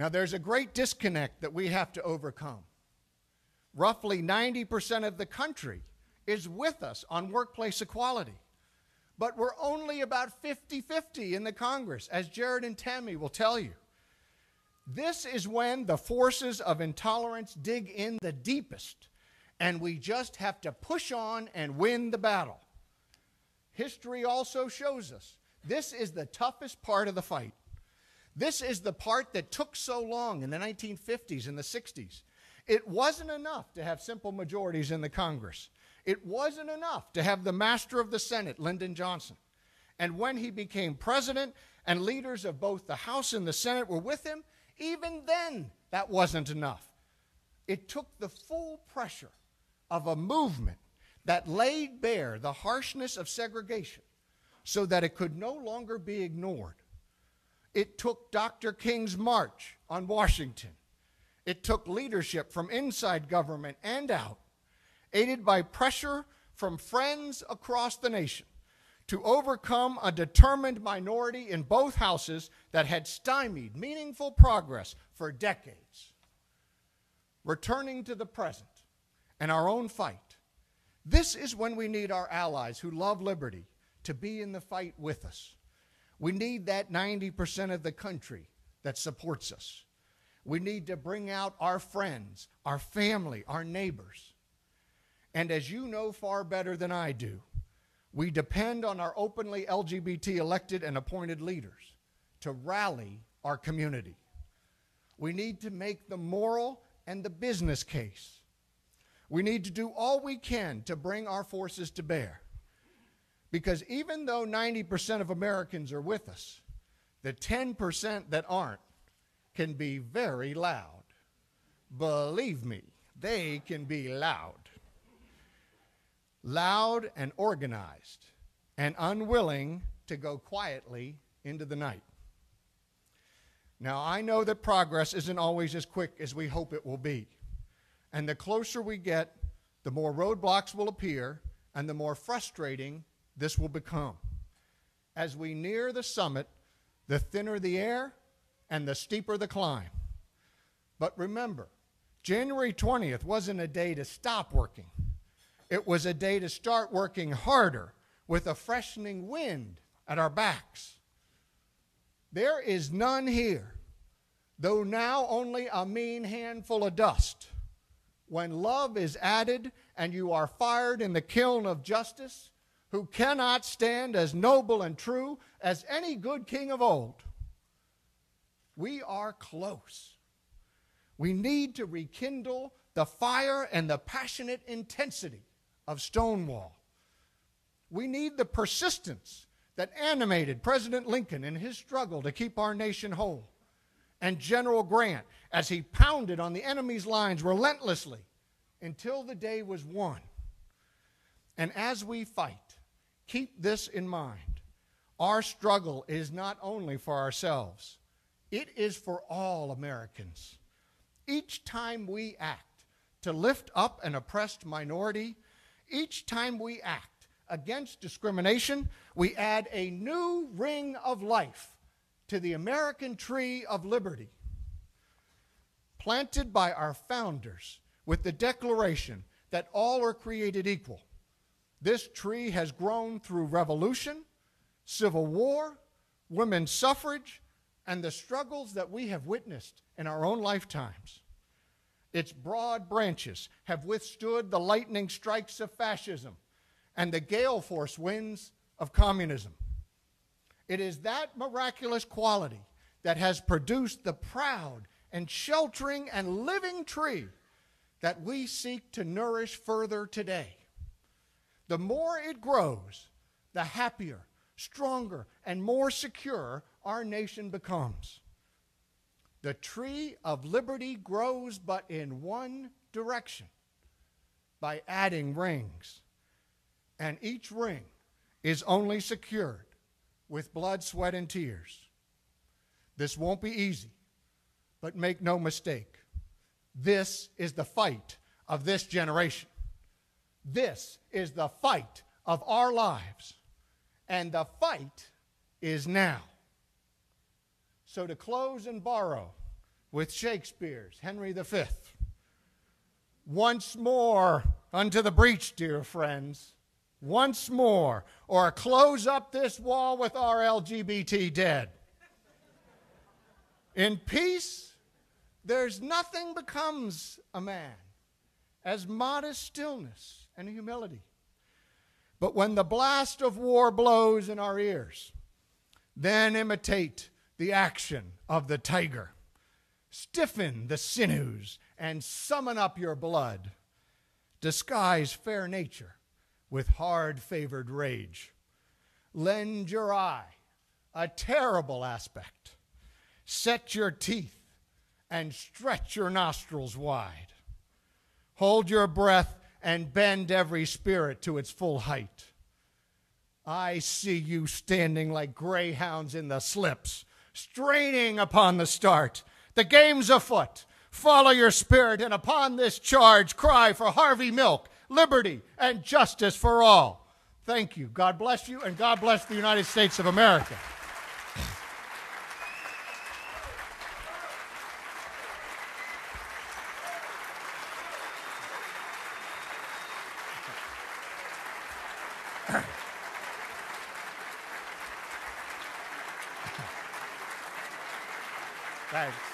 Now, there's a great disconnect that we have to overcome. Roughly 90% of the country is with us on workplace equality. But we're only about 50-50 in the Congress, as Jared and Tammy will tell you. This is when the forces of intolerance dig in the deepest, and we just have to push on and win the battle. History also shows us this is the toughest part of the fight. This is the part that took so long in the 1950s and the 60s. It wasn't enough to have simple majorities in the Congress. It wasn't enough to have the master of the Senate, Lyndon Johnson. And when he became president and leaders of both the House and the Senate were with him, even then that wasn't enough. It took the full pressure of a movement that laid bare the harshness of segregation so that it could no longer be ignored. It took Dr. King's march on Washington. It took leadership from inside government and out, aided by pressure from friends across the nation, to overcome a determined minority in both houses that had stymied meaningful progress for decades. Returning to the present and our own fight, this is when we need our allies who love liberty to be in the fight with us. We need that 90% of the country that supports us. We need to bring out our friends, our family, our neighbors. And as you know far better than I do, we depend on our openly LGBT elected and appointed leaders to rally our community. We need to make the moral and the business case. We need to do all we can to bring our forces to bear. Because even though 90% of Americans are with us, the 10% that aren't can be very loud. Believe me, they can be loud. Loud and organized and unwilling to go quietly into the night. Now, I know that progress isn't always as quick as we hope it will be. And the closer we get, the more roadblocks will appear and the more frustrating this will become. As we near the summit, the thinner the air and the steeper the climb. But remember, January 20th wasn't a day to stop working. It was a day to start working harder with a freshening wind at our backs. There is none here, though now only a mean handful of dust. When love is added and you are fired in the kiln of justice, who cannot stand as noble and true as any good king of old. We are close. We need to rekindle the fire and the passionate intensity of Stonewall. We need the persistence that animated President Lincoln in his struggle to keep our nation whole, and General Grant as he pounded on the enemy's lines relentlessly until the day was won. And as we fight, keep this in mind. Our struggle is not only for ourselves, it is for all Americans. Each time we act to lift up an oppressed minority, each time we act against discrimination, we add a new ring of life to the American tree of liberty, planted by our founders with the declaration that all are created equal. This tree has grown through revolution, civil war, women's suffrage, and the struggles that we have witnessed in our own lifetimes. Its broad branches have withstood the lightning strikes of fascism and the gale force winds of communism. It is that miraculous quality that has produced the proud and sheltering and living tree that we seek to nourish further today. The more it grows, the happier, stronger, and more secure our nation becomes. The tree of liberty grows but in one direction, by adding rings. And each ring is only secured with blood, sweat, and tears. This won't be easy, but make no mistake, this is the fight of this generation. This is the fight of our lives, and the fight is now. So to close and borrow with Shakespeare's Henry V. Once more unto the breach, dear friends. Once more, or close up this wall with our LGBT dead. In peace, there's nothing becomes a man as modest stillness and humility. But when the blast of war blows in our ears, then imitate the action of the tiger. Stiffen the sinews and summon up your blood. Disguise fair nature with hard-favored rage. Lend your eye a terrible aspect. Set your teeth and stretch your nostrils wide. Hold your breath and bend every spirit to its full height. I see you standing like greyhounds in the slips, straining upon the start. The game's afoot. Follow your spirit, and upon this charge cry for Harvey Milk, liberty, and justice for all. Thank you. God bless you, and God bless the United States of America. Thanks.